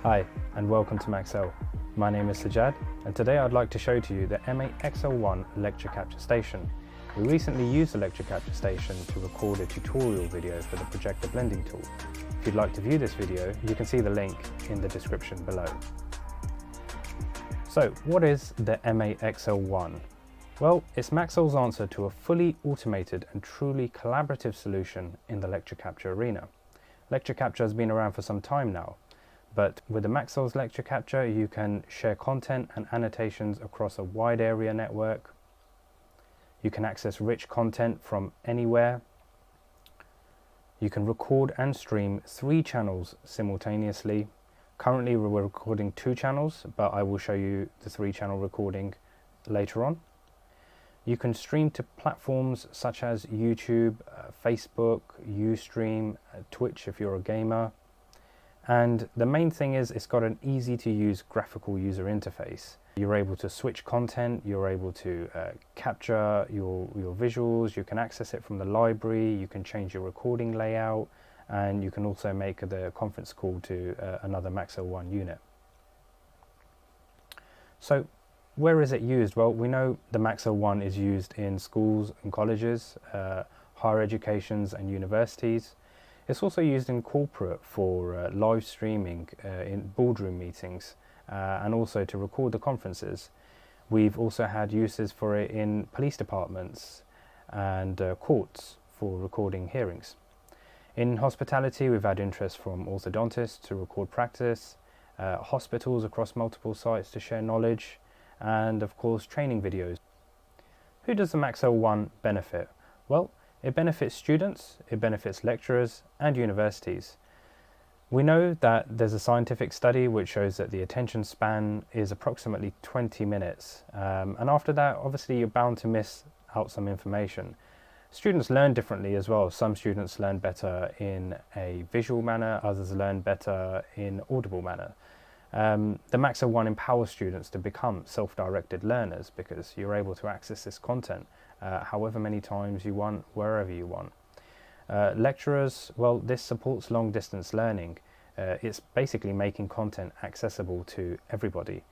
Hi and welcome to MAXELL. My name is Sajjad and today I'd like to show to you the MA-XL1 lecture capture station. We recently used the lecture capture station to record a tutorial video for the projector blending tool. If you'd like to view this video, you can see the link in the description below. So what is the MA-XL1? Well, it's MAXELL's answer to a fully automated and truly collaborative solution in the lecture capture arena. Lecture capture has been around for some time now, but with the MAXELL's lecture capture you can share content and annotations across a wide area network. You can access rich content from anywhere. You can record and stream 3 channels simultaneously. Currently we're recording 2 channels, but I will show you the 3-channel recording later on. You can stream to platforms such as YouTube, Facebook, Ustream, Twitch if you're a gamer. And the main thing is it's got an easy to use graphical user interface. You're able to switch content, you're able to capture your visuals, you can access it from the library, you can change your recording layout, and you can also make the conference call to another MAXELL1 unit. So where is it used? Well, we know the MAXELL1 is used in schools and colleges, higher educations and universities. It's also used in corporate for live streaming in boardroom meetings and also to record the conferences. We've also had uses for it in police departments and courts for recording hearings. In hospitality, we've had interest from orthodontists to record practice, hospitals across multiple sites to share knowledge, and of course training videos. Who does the MAXELL1 benefit? Well, it benefits students, it benefits lecturers and universities. We know that there's a scientific study which shows that the attention span is approximately 20 minutes. And after that, obviously you're bound to miss out some information. Students learn differently as well. Some students learn better in a visual manner, others learn better in audible manner. The MAXELL1 empowers students to become self-directed learners because you're able to access this content however many times you want, wherever you want. Lecturers, well, this supports long distance learning. It's basically making content accessible to everybody.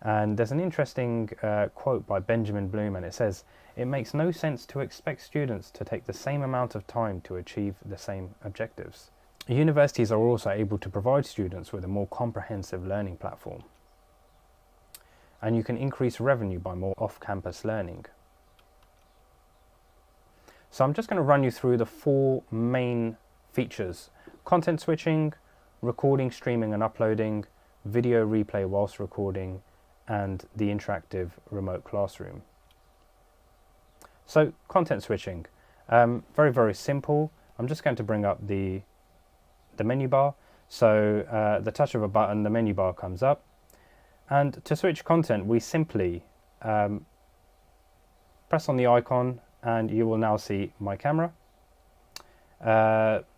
And there's an interesting quote by Benjamin Bloom, and it says, "It makes no sense to expect students to take the same amount of time to achieve the same objectives." Universities are also able to provide students with a more comprehensive learning platform. And you can increase revenue by more off-campus learning. So I'm just going to run you through the 4 main features: content switching, recording, streaming and uploading, video replay whilst recording, and the interactive remote classroom. So content switching, very, very simple. I'm just going to bring up the menu bar. So the touch of a button, the menu bar comes up. And to switch content, we simply press on the icon and you will now see my camera.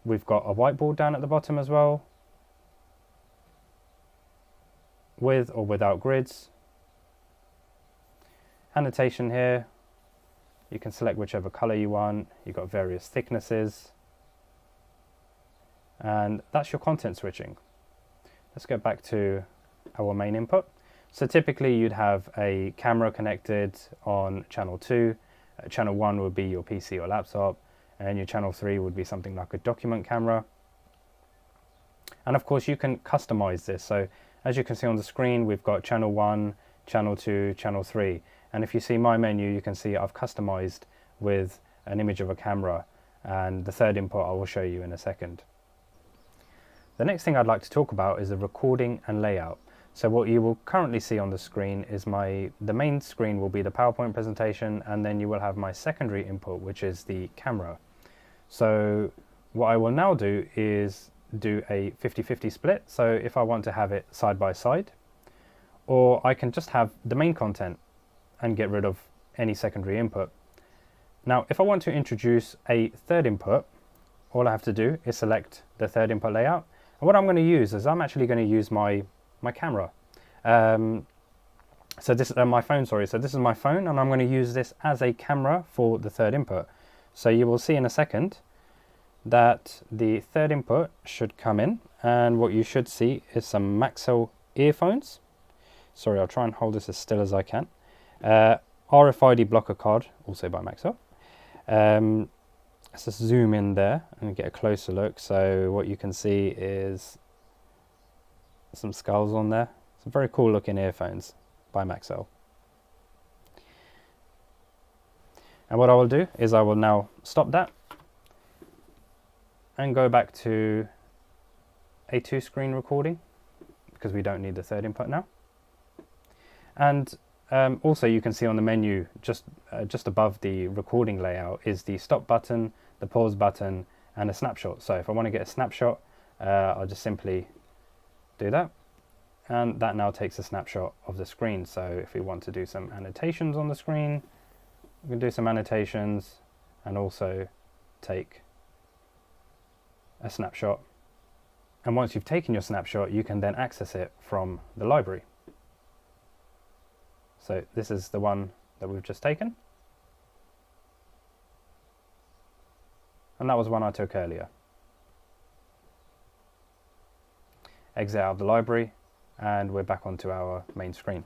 We've got a whiteboard down at the bottom as well, with or without grids. Annotation here, you can select whichever color you want. You've got various thicknesses. And that's your content switching. Let's go back to our main input. So typically you'd have a camera connected on channel 2. Channel 1 would be your PC or laptop, and your channel 3 would be something like a document camera. And of course you can customize this. So as you can see on the screen, we've got channel 1, channel 2, channel 3. And if you see my menu, you can see I've customized with an image of a camera, and the 3rd input I will show you in a second. The next thing I'd like to talk about is the recording and layout. So what you will currently see on the screen is the main screen will be the PowerPoint presentation, and then you will have my secondary input, which is the camera. So what I will now do is do a 50-50 split. So if I want to have it side by side, or I can just have the main content and get rid of any secondary input. Now, if I want to introduce a 3rd input, all I have to do is select the 3rd input layout. And what I'm going to use is I'm actually going to use my camera. So this is my phone, sorry. So this is my phone, and I'm going to use this as a camera for the 3rd input. So you will see in a second, that the third input should come in, and what you should see is some MAXELL earphones. Sorry, I'll try and hold this as still as I can. RFID blocker card, also by MAXELL. Let's just zoom in there and get a closer look. So what you can see is some skulls on there. Some very cool looking earphones by MAXELL. And what I will do is I will now stop that and go back to a 2-screen recording, because we don't need the third input now. And also you can see on the menu just above the recording layout is the stop button, the pause button, and a snapshot. So if I want to get a snapshot, I'll just simply do that, and that now takes a snapshot of the screen. So if we want to do some annotations on the screen, we can do some annotations and also take a snapshot. And once you've taken your snapshot, you can then access it from the library. So this is the one that we've just taken, and that was one I took earlier. Exit out of the library, and we're back onto our main screen.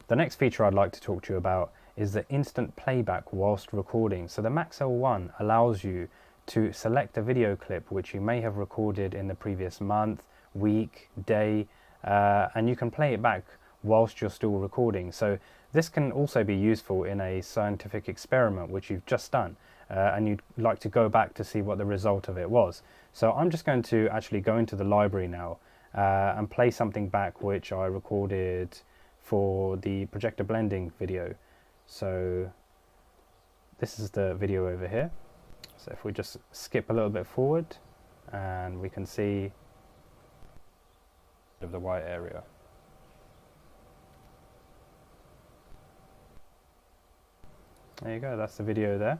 The next feature I'd like to talk to you about is the instant playback whilst recording. So the MAXELL1 allows you to select a video clip which you may have recorded in the previous month, week, day, and you can play it back whilst you're still recording. So this can also be useful in a scientific experiment which you've just done, and you'd like to go back to see what the result of it was. So I'm just going to actually go into the library now and play something back which I recorded for the projector blending video. So this is the video over here. So if we just skip a little bit forward, and we can see of the white area. There you go, that's the video there.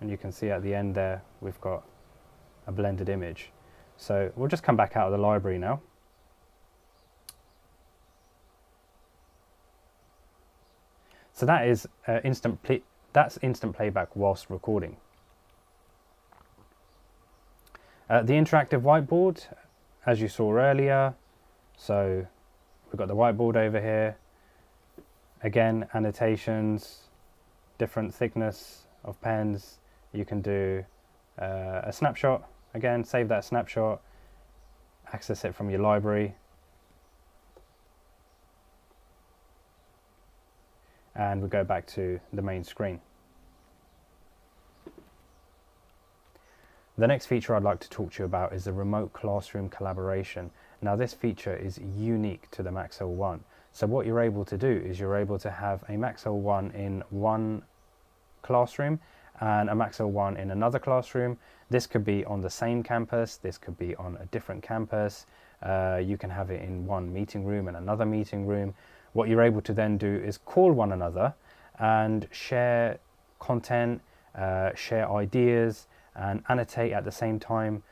And you can see at the end there, we've got a blended image. So we'll just come back out of the library now. So that is instant playback whilst recording. The interactive whiteboard, as you saw earlier, so we've got the whiteboard over here. Again, annotations, different thickness of pens. You can do a snapshot. Again, save that snapshot, access it from your library, and we go back to the main screen. The next feature I'd like to talk to you about is the remote classroom collaboration. Now this feature is unique to the MAXELL1. So what you're able to do is you're able to have a MAXELL1 in one classroom and a MAXELL1 in another classroom. This could be on the same campus, this could be on a different campus. You can have it in one meeting room and another meeting room. What you're able to then do is call one another and share content, share ideas, and annotate at the same time.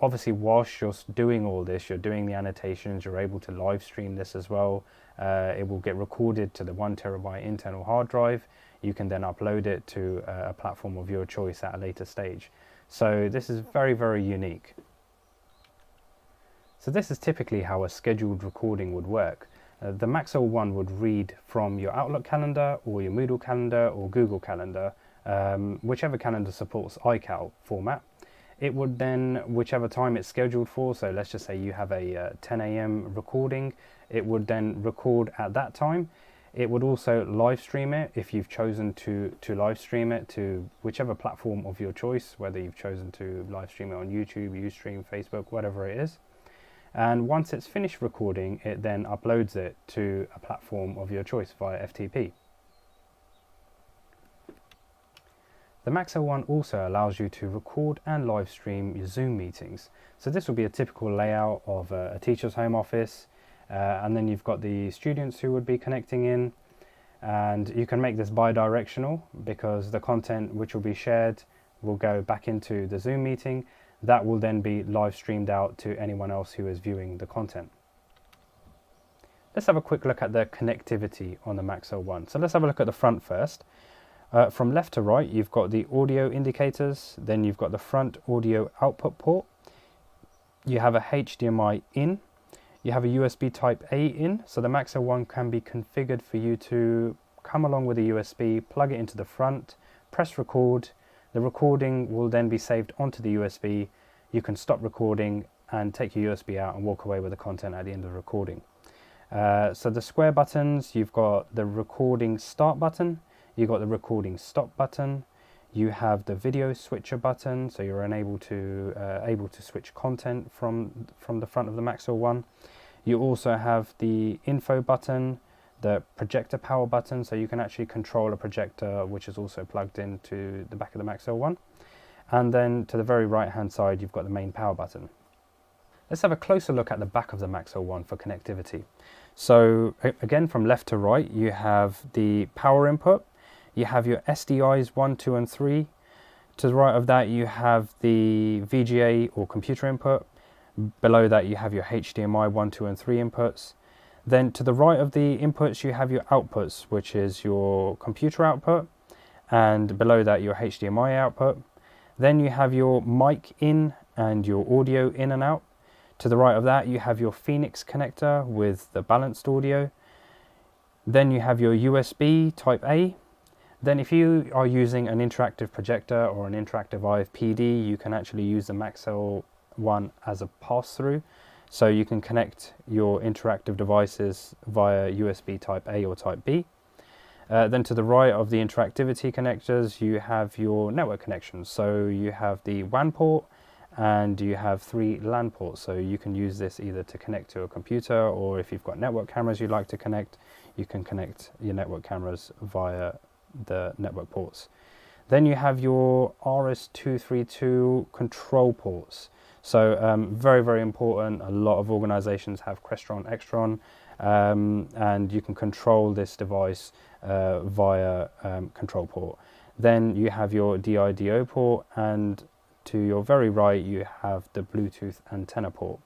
Obviously, whilst you're doing all this, you're doing the annotations, you're able to live stream this as well. It will get recorded to the 1 terabyte internal hard drive. You can then upload it to a platform of your choice at a later stage. So this is very, very unique. So this is typically how a scheduled recording would work. The MAXELL1 would read from your Outlook calendar or your Moodle calendar or Google Calendar, whichever calendar supports iCal format. It would then, whichever time it's scheduled for, so let's just say you have a 10 AM recording, it would then record at that time. It would also live stream it if you've chosen to live stream it to whichever platform of your choice, whether you've chosen to live stream it on YouTube, Ustream, Facebook, whatever it is. And once it's finished recording, it then uploads it to a platform of your choice via FTP. The MAXELL1 also allows you to record and live stream your Zoom meetings. So this will be a typical layout of a teacher's home office, and then you've got the students who would be connecting in, and you can make this bi-directional because the content which will be shared will go back into the Zoom meeting. That will then be live streamed out to anyone else who is viewing the content. Let's have a quick look at the connectivity on the MAXELL1. So let's have a look at the front first. From left to right, you've got the audio indicators, then you've got the front audio output port, you have a HDMI in, you have a USB type A in, so the MAXELL1 can be configured for you to come along with a USB, plug it into the front, press record, the recording will then be saved onto the USB, you can stop recording and take your USB out and walk away with the content at the end of the recording. So the square buttons, you've got the recording start button, you've got the recording stop button, you have the video switcher button, so you're able to switch content from the front of the MAXELL1. You also have the info button, the projector power button, so you can actually control a projector which is also plugged into the back of the MAXELL1. And then to the very right hand side, you've got the main power button. Let's have a closer look at the back of the MAXELL1 for connectivity. So again, from left to right, you have the power input, you have your SDIs 1, 2 and 3. To the right of that, you have the VGA or computer input. Below that, you have your HDMI 1, 2 and 3 inputs. Then to the right of the inputs, you have your outputs, which is your computer output, and below that, your HDMI output. Then you have your mic in and your audio in and out. To the right of that, you have your Phoenix connector with the balanced audio. Then you have your USB type A. Then if you are using an interactive projector or an interactive IFPD, you can actually use the MAXELL1 as a pass-through. So you can connect your interactive devices via USB type A or type B. Then to the right of the interactivity connectors, you have your network connections. So you have the WAN port and you have 3 LAN ports. So you can use this either to connect to a computer, or if you've got network cameras you'd like to connect, you can connect your network cameras via the network ports. Then you have your RS-232 control ports. So very, very important. A lot of organizations have Crestron, Extron, and you can control this device via control port. Then you have your DI/DO port, and to your very right you have the Bluetooth antenna port.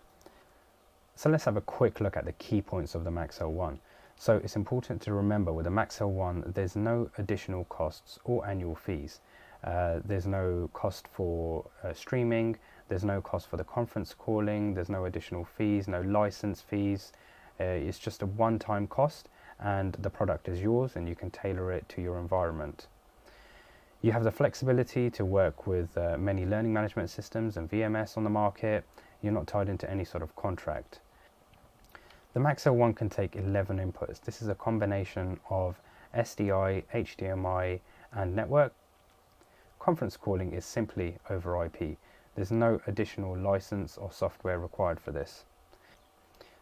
So let's have a quick look at the key points of the MAXELL1. So it's important to remember with the MAXELL1 there's no additional costs or annual fees. There's no cost for streaming, there's no cost for the conference calling, there's no additional fees, no license fees. It's just a one-time cost, and the product is yours and you can tailor it to your environment. You have the flexibility to work with many learning management systems and VMS on the market. You're not tied into any sort of contract. The MAXELL1 can take 11 inputs. This is a combination of SDI, HDMI and network. Conference calling is simply over IP. There's no additional license or software required for this.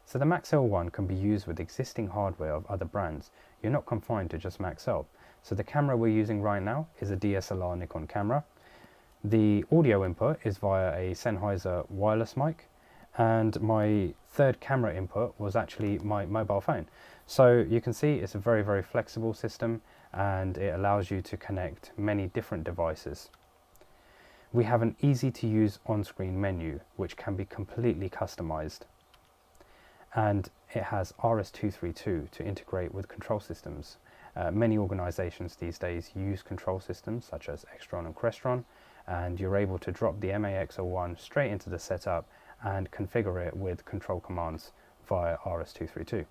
So the MAXELL1 can be used with existing hardware of other brands. You're not confined to just MAXELL. So the camera we're using right now is a DSLR Nikon camera. The audio input is via a Sennheiser wireless mic, and my third camera input was actually my mobile phone. So you can see it's a very, very flexible system, and it allows you to connect many different devices. We have an easy to use on-screen menu which can be completely customized, and it has RS-232 to integrate with control systems. Many organizations these days use control systems such as Extron and Crestron, and you're able to drop the MA-XL1 straight into the setup and configure it with control commands via RS-232.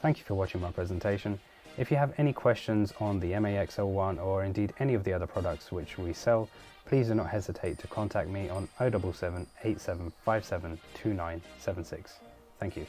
Thank you for watching my presentation. If you have any questions on the MA-XL1 or indeed any of the other products which we sell, please do not hesitate to contact me on 077 8757 2976. Thank you.